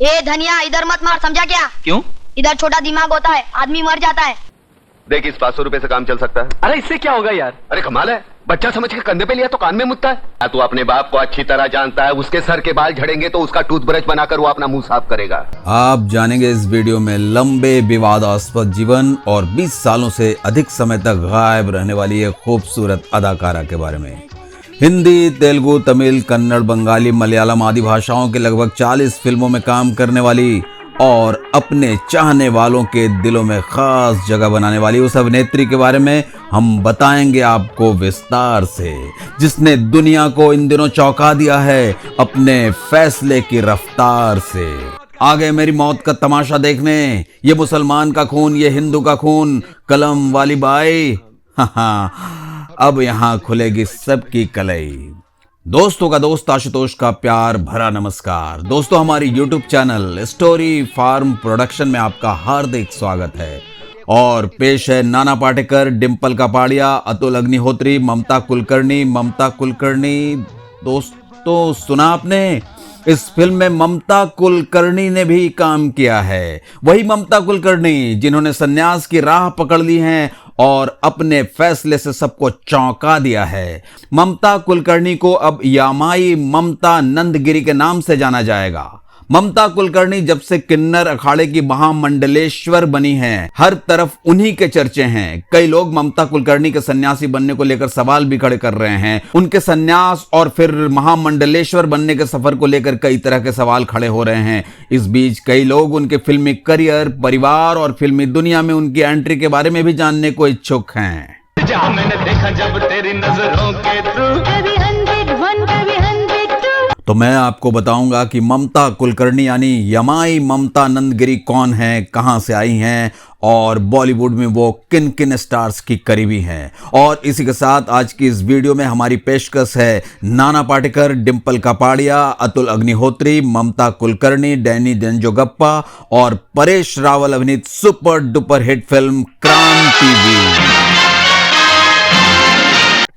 ए धनिया, इधर मत मार, समझा क्या? क्यों? इधर छोटा दिमाग होता है, आदमी मर जाता है। देख, इस 500 रुपए से काम चल सकता है। अरे इससे क्या होगा यार? अरे कमाल है, बच्चा समझ के कंधे पे लिया तो कान में मुतता है। तू अपने बाप को अच्छी तरह जानता है, उसके सर के बाल झड़ेंगे तो उसका टूथब्रश बनाकर वो अपना मुंह साफ करेगा। आप जानेंगे इस वीडियो में लंबे विवादास्पद जीवन और 20 सालों से अधिक समय तक गायब रहने वाली एक खूबसूरत अदाकारा के बारे में। हिंदी, तेलुगु, तमिल, कन्नड़, बंगाली, मलयालम आदि भाषाओं के लगभग 40 फिल्मों में काम करने वाली और अपने चाहने वालों के दिलों में खास जगह बनाने वाली उस अभिनेत्री के बारे में हम बताएंगे आपको विस्तार से, जिसने दुनिया को इन दिनों चौंका दिया है अपने फैसले की रफ्तार से। आ गए मेरी मौत का तमाशा देखने, ये मुसलमान का खून, ये हिंदू का खून, कलम वाली बाई। अब यहाँ खुलेगी सबकी कलई। दोस्तों का दोस्त आशुतोष का प्यार भरा नमस्कार। दोस्तों, हमारी YouTube channel story farm production में आपका हार्दिक स्वागत है और पेश है नाना पाटेकर, डिंपल कापाड़िया, अतुल अग्निहोत्री, ममता कुलकर्णी। दोस्तों, सुना आपने? इस फिल्म में ममता कुलकर्णी ने भी काम किया है। वही ममता कुलकर्णी जिन्होंने सन्यास की राह पकड़ ली है और अपने फैसले से सबको चौंका दिया है। ममता कुलकर्णी को अब यामाई ममता नंदगिरी के नाम से जाना जाएगा। ममता कुलकर्णी जब से किन्नर अखाड़े की महामंडलेश्वर बनी हैं, हर तरफ उन्हीं के चर्चे हैं। कई लोग ममता कुलकर्णी के सन्यासी बनने को लेकर सवाल भी खड़े कर रहे हैं। उनके सन्यास और फिर महामंडलेश्वर बनने के सफर को लेकर कई तरह के सवाल खड़े हो रहे हैं। इस बीच कई लोग उनके फिल्मी करियर, परिवार और फिल्मी दुनिया में उनकी एंट्री के बारे में भी जानने को इच्छुक हैं। मैंने देखा जब तेरी नजरों के तो मैं आपको बताऊंगा कि ममता कुलकर्णी यानी यमाई ममता नंदगिरी कौन है, कहां से आई हैं और बॉलीवुड में वो किन किन स्टार्स की करीबी हैं। और इसी के साथ आज की इस वीडियो में हमारी पेशकश है नाना पाटेकर, डिंपल कापाड़िया, अतुल अग्निहोत्री, ममता कुलकर्णी, डैनी डेंजोगप्पा और परेश रावल अभिनीत सुपर डुपर हिट फिल्म क्रांतिवीर।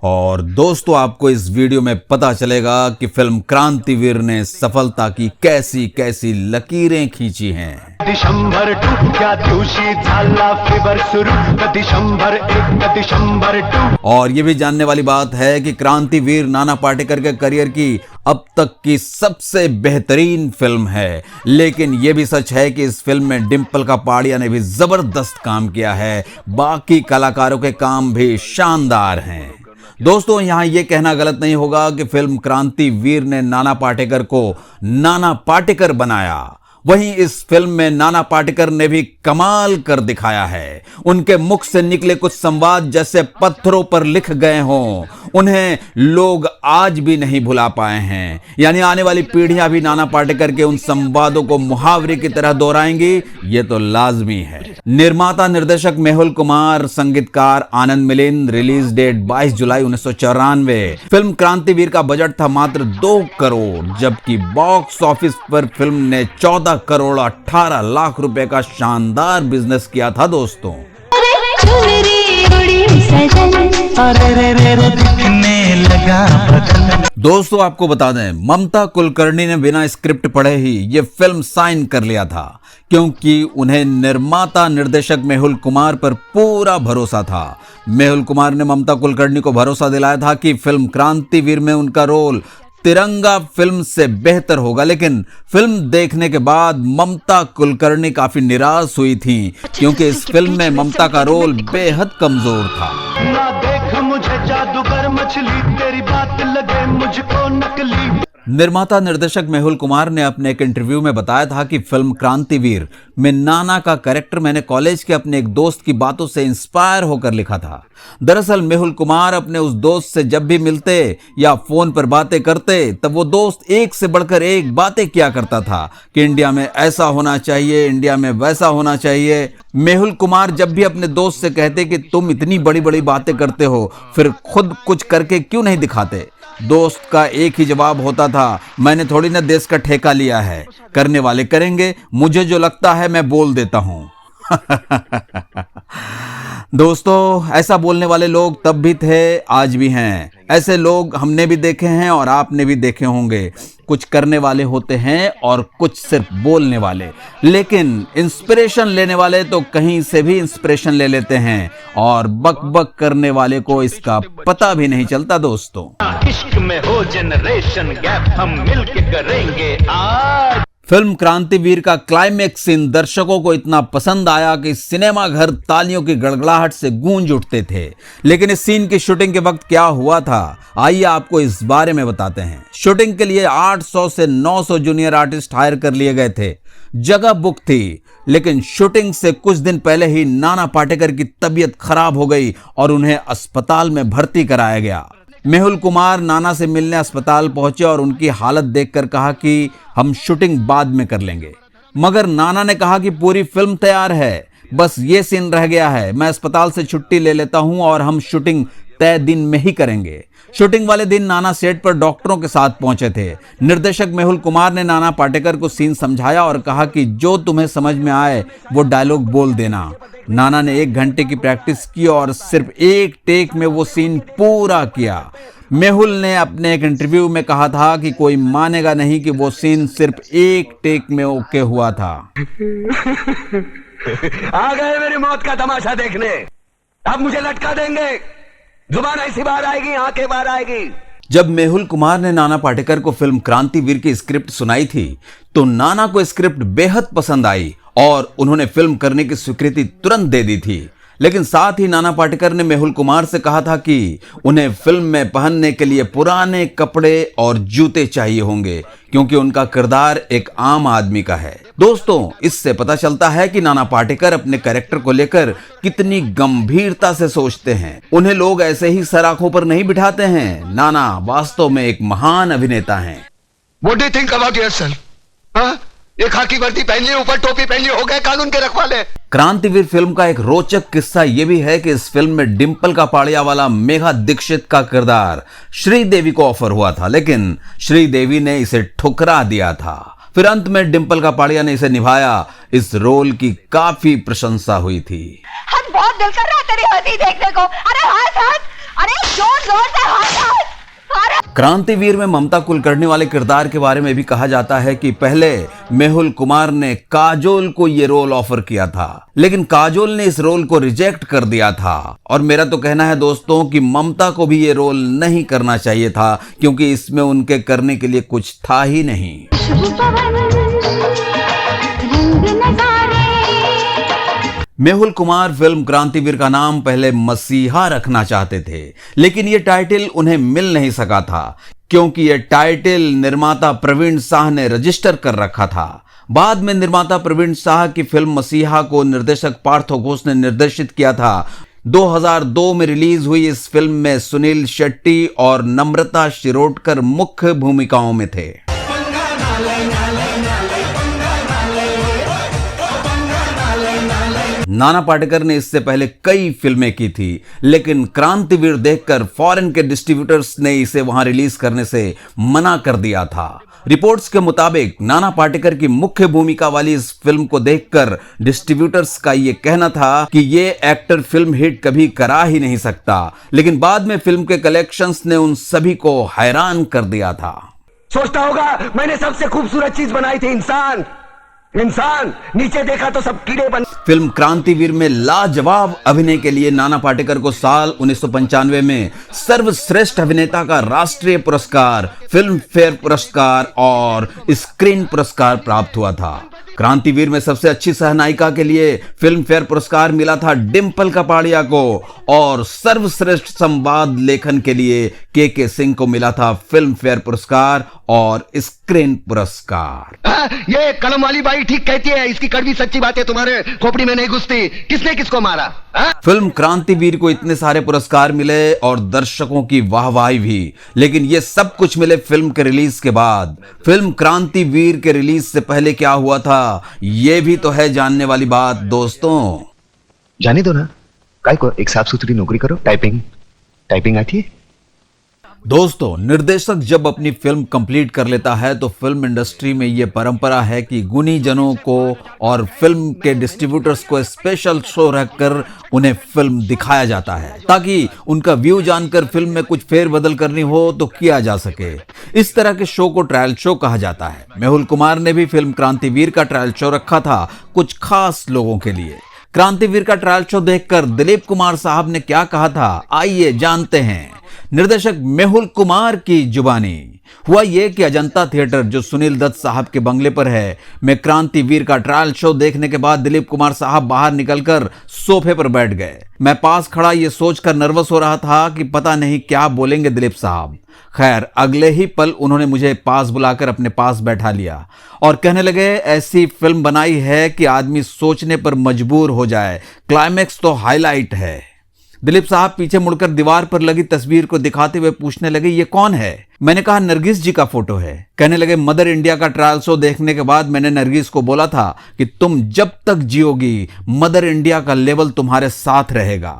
और दोस्तों, आपको इस वीडियो में पता चलेगा कि फिल्म क्रांतिवीर ने सफलता की कैसी कैसी लकीरें खींची हैं। दिसंबर 2 क्या दिवशी झाला फेवर सुरू, दिसंबर 1 दिसंबर 2। और ये भी जानने वाली बात है कि क्रांतिवीर नाना पाटेकर के करियर की अब तक की सबसे बेहतरीन फिल्म है। लेकिन यह भी सच है कि इस फिल्म में डिंपल कापाड़िया ने भी जबरदस्त काम किया है। बाकी कलाकारों के काम भी शानदार हैं। दोस्तों, यहां यह कहना गलत नहीं होगा कि फिल्म क्रांतिवीर ने नाना पाटेकर को नाना पाटेकर बनाया। वहीं इस फिल्म में नाना पाटेकर ने भी कमाल कर दिखाया है। उनके मुख से निकले कुछ संवाद जैसे पत्थरों पर लिख गए हों, उन्हें लोग आज भी नहीं भुला पाए हैं। यानी आने वाली पीढ़ियां भी नाना पाटेकर के उन संवादों को मुहावरे की तरह दोहराएंगी, ये तो लाजमी है। निर्माता निर्देशक मेहुल कुमार, संगीतकार आनंद मिलिंद। रिलीज डेट 22 जुलाई 1994। फिल्म क्रांतिवीर का बजट था मात्र 2 करोड़, जबकि बॉक्स ऑफिस पर फिल्म ने 14 करोड़ 18 लाख रुपए का शानदार बिजनेस किया था। दोस्तों, दोस्तों आपको बता दें, ममता कुलकर्णी ने बिना स्क्रिप्ट पढ़े ही ये फिल्म साइन कर लिया था, क्योंकि उन्हें निर्माता निर्देशक मेहुल कुमार पर पूरा भरोसा था। मेहुल कुमार ने ममता कुलकर्णी को भरोसा दिलाया था कि फिल्म क्रांतिवीर में उनका रोल तिरंगा फिल्म से बेहतर होगा। लेकिन फिल्म देखने के बाद ममता कुलकर्णी काफी निराश हुई थी, क्योंकि इस फिल्म में ममता का रोल बेहद कमजोर था। ना देख मुझे जादूगर मछली, तेरी बात लगे मुझको नकली। निर्माता निर्देशक मेहुल कुमार ने अपने एक इंटरव्यू में बताया था कि फिल्म क्रांतिवीर में नाना का कैरेक्टर मैंने कॉलेज के अपने एक दोस्त की बातों से इंस्पायर होकर लिखा था। दरअसल मेहुल कुमार अपने उस दोस्त से जब भी मिलते या फोन पर बातें करते, तब वो दोस्त एक से बढ़कर एक बातें किया करता था कि इंडिया में ऐसा होना चाहिए, इंडिया में वैसा होना चाहिए। मेहुल कुमार जब भी अपने दोस्त से कहते कि तुम इतनी बड़ी बड़ी बातें करते हो, फिर खुद कुछ करके क्यों नहीं दिखाते, दोस्त का एक ही जवाब होता था, मैंने थोड़ी ना देश का ठेका लिया है, करने वाले करेंगे, मुझे जो लगता है मैं बोल देता हूं। दोस्तों, ऐसा बोलने वाले लोग तब भी थे, आज भी हैं। ऐसे लोग हमने भी देखे हैं और आपने भी देखे होंगे। कुछ करने वाले होते हैं और कुछ सिर्फ बोलने वाले, लेकिन इंस्पिरेशन लेने वाले तो कहीं से भी इंस्पिरेशन ले लेते हैं और बक बक करने वाले को इसका पता भी नहीं चलता। दोस्तों, इश्क में हो जनरेशन गैप, हम मिलके करेंगे आज। फिल्म क्रांतिवीर का क्लाइमेक्स सीन दर्शकों को इतना पसंद आया कि सिनेमा घर तालियों की गड़गड़ाहट से गूंज उठते थे। लेकिन इस सीन की शूटिंग के वक्त क्या हुआ था, आइए आपको इस बारे में बताते हैं। शूटिंग के लिए 800 से 900 जूनियर आर्टिस्ट हायर कर लिए गए थे। जगह बुक थी, लेकिन शूटिंग से कुछ दिन पहले ही नाना पाटेकर की तबीयत खराब हो गई और उन्हें अस्पताल में भर्ती कराया गया। मेहुल कुमार नाना से मिलने अस्पताल पहुंचे और उनकी हालत देखकर कहा कि हम शूटिंग बाद में कर लेंगे। मगर नाना ने कहा कि पूरी फिल्म तैयार है, बस ये सीन रह गया है, मैं अस्पताल से छुट्टी ले लेता हूं और हम शूटिंग तय दिन में ही करेंगे। शूटिंग वाले दिन नाना सेट पर डॉक्टरों के साथ पहुंचे थे। निर्देशक मेहुल कुमार ने नाना पाटेकर को सीन समझाया और कहा कि जो तुम्हें समझ में आए वो डायलॉग बोल देना। नाना ने 1 घंटे की प्रैक्टिस की और सिर्फ एक टेक में वो सीन पूरा किया। मेहुल ने अपने एक इंटरव्यू में कहा था कि कोई मानेगा नहीं कि वो सीन सिर्फ 1 टेक में ओके हुआ था। आ गए मेरी मौत का तमाशा देखने, अब मुझे लटका देंगे, जुबान ऐसी बाहर आएगी, आंखें बाहर आएगी। जब मेहुल कुमार ने नाना पाटेकर को फिल्म क्रांतिवीर की स्क्रिप्ट सुनाई थी तो नाना को स्क्रिप्ट बेहद पसंद आई और उन्होंने फिल्म करने की स्वीकृति तुरंत दे दी थी। लेकिन साथ ही नाना पाटेकर ने मेहुल कुमार से कहा था कि उन्हें फिल्म में पहनने के लिए पुराने कपड़े और जूते चाहिए होंगे, क्योंकि उनका किरदार एक आम आदमी का है। दोस्तों, इससे पता चलता है कि नाना पाटेकर अपने कैरेक्टर को लेकर कितनी गंभीरता से सोचते हैं। उन्हें लोग ऐसे ही सर आंखों पर नहीं बिठाते हैं। नाना वास्तव में एक महान अभिनेता हैं। What do you think about yourself? हाँ? ये खाकी वर्दी पहन ली, ऊपर टोपी पहन ली, हो गए कानून के रखवाले। क्रांतिवीर फिल्म का एक रोचक किस्सा यह भी है कि इस फिल्म में डिंपल का पाड़िया वाला मेघा दीक्षित का किरदार श्रीदेवी को ऑफर हुआ था, लेकिन श्रीदेवी ने इसे ठुकरा दिया था। फिर अंत में डिंपल का पाड़िया ने इसे निभाया। इस रोल की काफी प्रशंसा हुई थी। हद, बहुत दिल कर रहा है तेरी हंसी देखने को। अरे हाथ हाथ, अरे जोर जोर से हाथ हाथ। क्रांतिवीर में ममता कुलकर्णी वाले किरदार के बारे में भी कहा जाता है कि पहले मेहुल कुमार ने काजोल को ये रोल ऑफर किया था, लेकिन काजोल ने इस रोल को रिजेक्ट कर दिया था। और मेरा तो कहना है दोस्तों कि ममता को भी ये रोल नहीं करना चाहिए था, क्योंकि इसमें उनके करने के लिए कुछ था ही नहीं। मेहुल कुमार फिल्म क्रांतिवीर का नाम पहले मसीहा रखना चाहते थे, लेकिन यह टाइटल उन्हें मिल नहीं सका था, क्योंकि यह टाइटल निर्माता प्रवीण शाह ने रजिस्टर कर रखा था। बाद में निर्माता प्रवीण शाह की फिल्म मसीहा को निर्देशक पार्थो घोष ने निर्देशित किया था। 2002 में रिलीज हुई इस फिल्म में सुनील शेट्टी और नम्रता शिरोडकर मुख्य भूमिकाओं में थे। नाना पाटेकर ने इससे पहले कई फिल्में की थी, लेकिन क्रांतिवीर देखकर फॉरेन के डिस्ट्रीब्यूटर्स ने इसे वहां रिलीज करने से मना कर दिया था। रिपोर्ट्स के मुताबिक नाना पाटेकर की मुख्य भूमिका वाली इस फिल्म को देखकर डिस्ट्रीब्यूटर्स का यह कहना था कि ये एक्टर फिल्म हिट कभी करा ही नहीं सकता, लेकिन बाद में फिल्म के कलेक्शंस ने उन सभी को हैरान कर दिया था। सोचता होगा मैंने सबसे खूबसूरत चीज बनाई थी, इंसान। नीचे देखा तो सब कीड़े बन। फिल्म क्रांतिवीर में लाजवाब अभिनय के लिए नाना पाटेकर को साल 1995 में सर्वश्रेष्ठ अभिनेता का राष्ट्रीय पुरस्कार, फिल्म फेयर पुरस्कार और स्क्रीन पुरस्कार प्राप्त हुआ था। क्रांतिवीर में सबसे अच्छी सहनायिका के लिए फिल्म फेयर पुरस्कार मिला था डिंपल कपाड़िया को, और सर्वश्रेष्ठ संवाद लेखन के लिए के सिंह को मिला था फिल्म फेयर पुरस्कार और स्क्रीन पुरस्कार। ये कलम वाली बाई ठीक कहती है, इसकी कड़वी सच्ची बातें तुम्हारे खोपड़ी में नहीं घुसती। किसने किसको मारा? फिल्म क्रांतिवीर को इतने सारे पुरस्कार मिले और दर्शकों की वाहवाही भी, लेकिन ये सब कुछ मिले फिल्म के रिलीज के बाद। फिल्म क्रांतिवीर के रिलीज से पहले क्या हुआ था, ये भी तो है जानने वाली बात दोस्तों। जाने दो ना, काय को एक साफ सुथरी नौकरी करो। टाइपिंग आती है। दोस्तों, निर्देशक जब अपनी फिल्म कंप्लीट कर लेता है तो फिल्म इंडस्ट्री में ये परंपरा है कि गुणी जनों को और फिल्म के डिस्ट्रीब्यूटर्स को स्पेशल शो रखकर उन्हें फिल्म दिखाया जाता है ताकि उनका व्यू जानकर फिल्म में कुछ फेरबदल करनी हो तो किया जा सके। इस तरह के शो को ट्रायल शो कहा जाता है। मेहुल कुमार ने भी फिल्म क्रांतिवीर का ट्रायल शो रखा था कुछ खास लोगों के लिए। क्रांतिवीर का ट्रायल शो देखकर दिलीप कुमार साहब ने क्या कहा था, आइए जानते हैं निर्देशक मेहुल कुमार की जुबानी। हुआ यह कि अजंता थिएटर जो सुनील दत्त साहब के बंगले पर है में क्रांतिवीर का ट्रायल शो देखने के बाद दिलीप कुमार साहब बाहर निकलकर सोफे पर बैठ गए। मैं पास खड़ा ये सोचकर नर्वस हो रहा था कि पता नहीं क्या बोलेंगे दिलीप साहब। खैर, अगले ही पल उन्होंने मुझे पास बुलाकर अपने पास बैठा लिया और कहने लगे, ऐसी फिल्म बनाई है कि आदमी सोचने पर मजबूर हो जाए, क्लाइमैक्स तो हाईलाइट है। दिलीप साहब पीछे मुड़कर दीवार पर लगी तस्वीर को दिखाते हुए पूछने लगे, ये कौन है? मैंने कहा, नरगिस जी का फोटो है। कहने लगे, मदर इंडिया का ट्रायल शो देखने के बाद मैंने नरगिस को बोला था कि तुम जब तक जियोगी मदर इंडिया का लेवल तुम्हारे साथ रहेगा।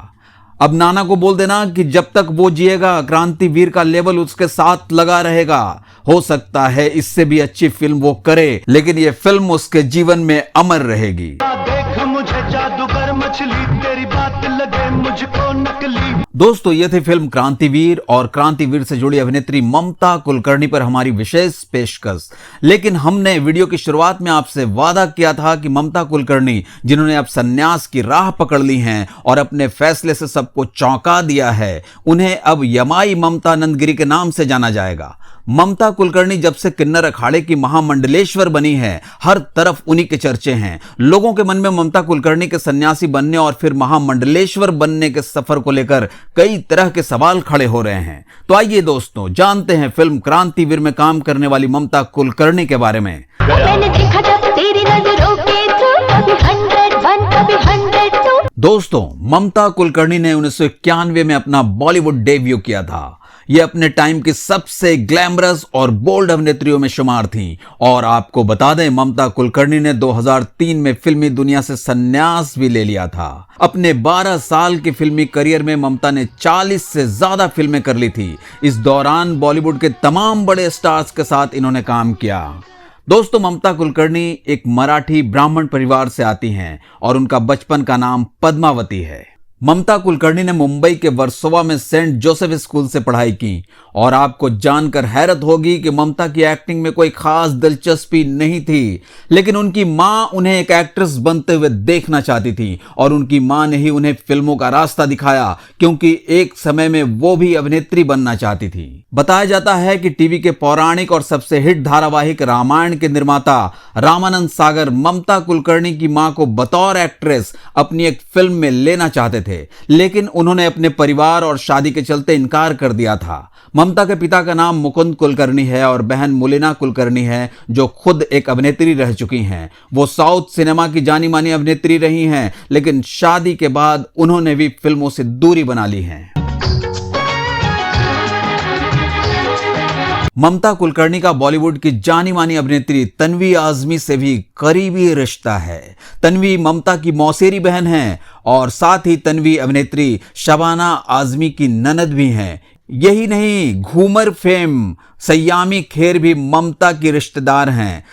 अब नाना को बोल देना कि जब तक वो जिएगा क्रांतिवीर का लेवल उसके साथ लगा रहेगा। हो सकता है इससे भी अच्छी फिल्म वो करे, लेकिन ये फिल्म उसके जीवन में अमर रहेगी। देख मुझे जादूगर मछली, तेरी बात लगे मुझको नकली। दोस्तों, ये थी फिल्म क्रांतिवीर और क्रांतिवीर से जुड़ी अभिनेत्री ममता कुलकर्णी पर हमारी विशेष पेशकश। लेकिन हमने वीडियो की शुरुआत में आपसे वादा किया था कि ममता कुलकर्णी, जिन्होंने अब संन्यास की राह पकड़ ली है और अपने फैसले से सबको चौंका दिया है, उन्हें अब यमाई ममता नंदगिरी के नाम से जाना जाएगा। ममता कुलकर्णी जब से किन्नर अखाड़े की महामंडलेश्वर बनी है, हर तरफ उन्हीं के चर्चे हैं। लोगों के मन में ममता कुलकर्णी के सन्यासी बनने और फिर महामंडलेश्वर बनने के सफर को लेकर कई तरह के सवाल खड़े हो रहे हैं। तो आइए दोस्तों, जानते हैं फिल्म क्रांतिवीर में काम करने वाली ममता कुलकर्णी के बारे में। मैंने देखा जब तेरी नजरों के थ्रू, कभी 101 कभी 102। दोस्तों, ममता कुलकर्णी ने 1991 में अपना बॉलीवुड डेब्यू किया था। ये अपने टाइम की सबसे ग्लैमरस और बोल्ड अभिनेत्रियों में शुमार थीं। और आपको बता दें, ममता कुलकर्णी ने 2003 में फिल्मी दुनिया से संन्यास भी ले लिया था। अपने 12 साल के फिल्मी करियर में ममता ने 40 से ज्यादा फिल्में कर ली थी। इस दौरान बॉलीवुड के तमाम बड़े स्टार्स के साथ इन्होंने काम किया। दोस्तों, ममता कुलकर्णी एक मराठी ब्राह्मण परिवार से आती हैं और उनका बचपन का नाम पद्मावती है। ममता कुलकर्णी ने मुंबई के वर्सोवा में सेंट जोसेफ स्कूल से पढ़ाई की और आपको जानकर हैरत होगी कि ममता की एक्टिंग में कोई खास दिलचस्पी नहीं थी, लेकिन उनकी मां उन्हें एक एक्ट्रेस बनते हुए देखना चाहती थी और उनकी मां ने ही उन्हें फिल्मों का रास्ता दिखाया, क्योंकि एक समय में वो भी अभिनेत्री बनना चाहती थी। बताया जाता है कि टीवी के पौराणिक और सबसे हिट धारावाहिक रामायण के निर्माता रामानंद सागर ममता कुलकर्णी की मां को बतौर एक्ट्रेस अपनी एक फिल्म में लेना चाहते थे, लेकिन उन्होंने अपने परिवार और शादी के चलते इनकार कर दिया था। ममता के पिता का नाम मुकुंद कुलकर्णी है और बहन मुलिना कुलकर्णी है, जो खुद एक अभिनेत्री रह चुकी हैं। वो साउथ सिनेमा की जानी मानी अभिनेत्री रही हैं, लेकिन शादी के बाद उन्होंने भी फिल्मों से दूरी बना ली है। ममता कुलकर्णी का बॉलीवुड की जानी मानी अभिनेत्री तन्वी आजमी से भी करीबी रिश्ता है। तन्वी ममता की मौसेरी बहन है और साथ ही तन्वी अभिनेत्री शबाना आजमी की ननद भी हैं। यही नहीं, घूमर फेम सयामी खेर भी ममता की रिश्तेदार हैं।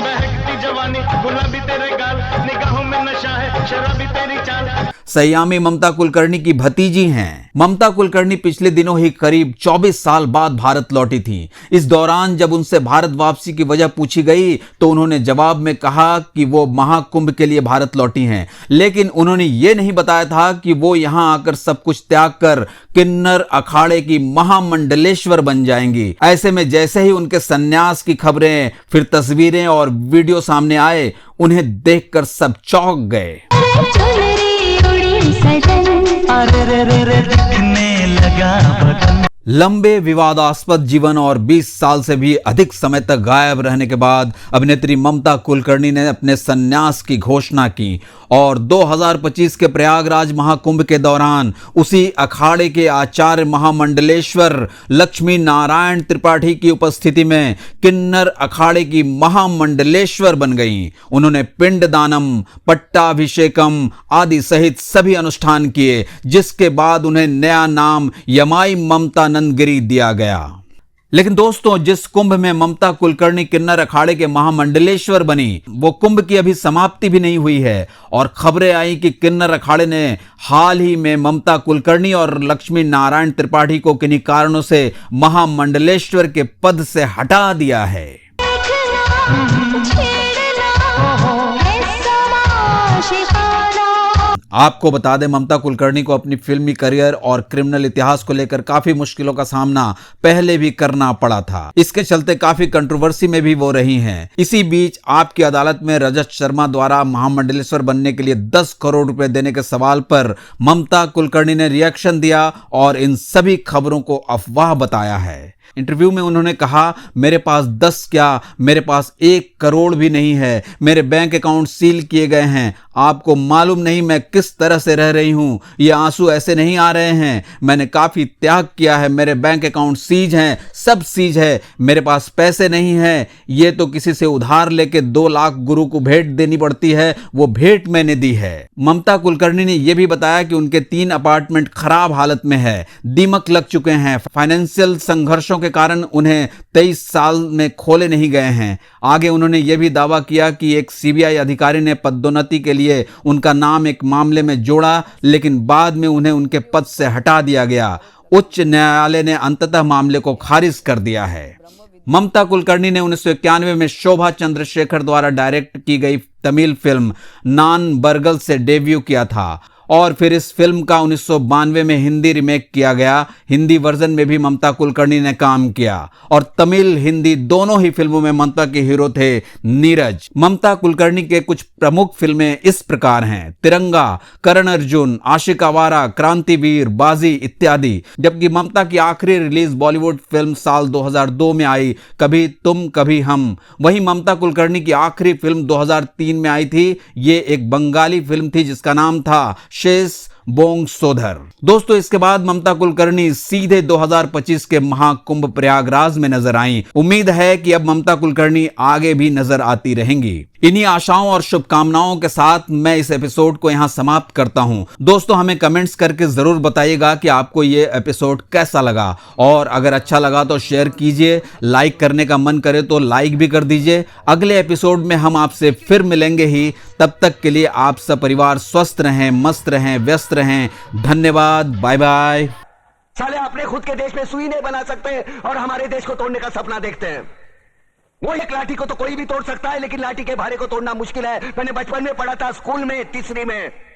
सयामी ममता कुलकर्णी की भतीजी हैं। ममता कुलकर्णी पिछले दिनों ही करीब 24 साल बाद भारत लौटी थी। इस दौरान जब उनसे भारत वापसी की वजह पूछी गई तो उन्होंने जवाब में कहा कि वो महाकुंभ के लिए भारत लौटी हैं, लेकिन उन्होंने ये नहीं बताया था कि वो यहां आकर सब कुछ त्याग कर किन्नर अखाड़े की महामंडलेश्वर बन जाएंगी। ऐसे में जैसे ही उनके संन्यास की खबरें, फिर तस्वीरें और वीडियो सामने आए, उन्हें देखकर सब चौंक गए। लंबे विवादास्पद जीवन और 20 साल से भी अधिक समय तक गायब रहने के बाद अभिनेत्री ममता कुलकर्णी ने अपने संन्यास की घोषणा की और 2025 के प्रयागराज महाकुंभ के दौरान उसी अखाड़े के आचार्य महामंडलेश्वर लक्ष्मी नारायण त्रिपाठी की उपस्थिति में किन्नर अखाड़े की महामंडलेश्वर बन गईं। उन्होंने पिंड दानम, पट्टाभिषेकम आदि सहित सभी अनुष्ठान किए, जिसके बाद उन्हें नया नाम यमाई ममता नंदगिरी दिया गया। लेकिन दोस्तों, जिस कुंभ में ममता कुलकर्णी किन्नर अखाड़े के महामंडलेश्वर बनी, वो कुंभ की अभी समाप्ति भी नहीं हुई है और खबरें आई कि किन्नर अखाड़े ने हाल ही में ममता कुलकर्णी और लक्ष्मी नारायण त्रिपाठी को किन्हीं कारणों से महामंडलेश्वर के पद से हटा दिया है। आपको बता दें, ममता कुलकर्णी को अपनी फिल्मी करियर और क्रिमिनल इतिहास को लेकर काफी मुश्किलों का सामना पहले भी करना पड़ा था। इसके चलते काफी कंट्रोवर्सी में भी वो रही हैं। इसी बीच आपकी अदालत में रजत शर्मा द्वारा महामंडलेश्वर बनने के लिए 10 करोड़ रुपए देने के सवाल पर ममता कुलकर्णी ने रिएक्शन दिया और इन सभी खबरों को अफवाह बताया है। इंटरव्यू में उन्होंने कहा, मेरे पास 10 क्या, मेरे पास 1 करोड़ भी नहीं है। मेरे बैंक अकाउंट सील किए गए हैं। आपको मालूम नहीं मैं किस तरह से रह रही हूं। ये आंसू ऐसे नहीं आ रहे हैं। मैंने काफी त्याग किया है। मेरे बैंक अकाउंट सीज हैं, सब सीज है। मेरे पास पैसे नहीं है। ये तो किसी से उधार लेके 2 लाख गुरु को भेंट देनी पड़ती है, वो भेंट मैंने दी है। ममता कुलकर्णी ने यह भी बताया कि उनके 3 अपार्टमेंट खराब हालत में है, दीमक लग चुके हैं। फाइनेंशियल संघर्षों के कारण उन्हें 23 साल में खोले नहीं गए हैं। आगे उन्होंने यह भी दावा किया कि एक सीबीआई अधिकारी ने पदोन्नति के लिए उनका नाम एक मामले में जोड़ा, लेकिन बाद में उन्हें उनके पद से हटा दिया गया। उच्च न्यायालय ने अंततः मामले को खारिज कर दिया है। ममता कुलकर्णी ने 1991 में शोभा चंद्रशेखर द्वारा डायरेक्ट की गई तमिल फिल्म नान बर्गल से डेब्यू किया था और फिर इस फिल्म का 1992 में हिंदी रीमेक किया गया। हिंदी वर्जन में भी ममता कुलकर्णी ने काम किया और तमिल हिंदी दोनों ही फिल्मों में ममता के हीरो थे नीरज। ममता कुलकर्णी के कुछ प्रमुख फिल्में इस प्रकार हैं: तिरंगा, करण अर्जुन, आशिक आवारा, क्रांतिवीर, बाजी इत्यादि। जबकि ममता की आखिरी रिलीज बॉलीवुड फिल्म साल 2002 में आई, कभी तुम कभी हम। वहीं ममता कुलकर्णी की आखिरी फिल्म 2003 में आई थी। ये एक बंगाली फिल्म थी जिसका नाम था शेष बोंग सोधर। दोस्तों, इसके बाद ममता कुलकर्णी सीधे 2025 के महाकुंभ प्रयागराज में नजर आई। उम्मीद है कि अब ममता कुलकर्णी आगे भी नजर आती रहेंगी। इन्हीं आशाओं और शुभकामनाओं के साथ मैं इस एपिसोड को यहां समाप्त करता हूं। दोस्तों, हमें कमेंट्स करके जरूर बताइएगा कि आपको यह एपिसोड कैसा लगा और अगर अच्छा लगा तो शेयर कीजिए, लाइक करने का मन करे तो लाइक भी कर दीजिए। अगले एपिसोड में हम आपसे फिर मिलेंगे ही। तब तक के लिए आप सब परिवार स्वस्थ रहें, मस्त रहें, व्यस्त रहें। धन्यवाद। Bye bye. साले अपने खुद के देश में सुई नहीं बना सकते और हमारे देश को तोड़ने का सपना देखते हैं। वो एक लाठी को तो कोई भी तोड़ सकता है, लेकिन लाठी के भारे को तोड़ना मुश्किल है। मैंने बचपन में पढ़ा था, स्कूल में 3री में।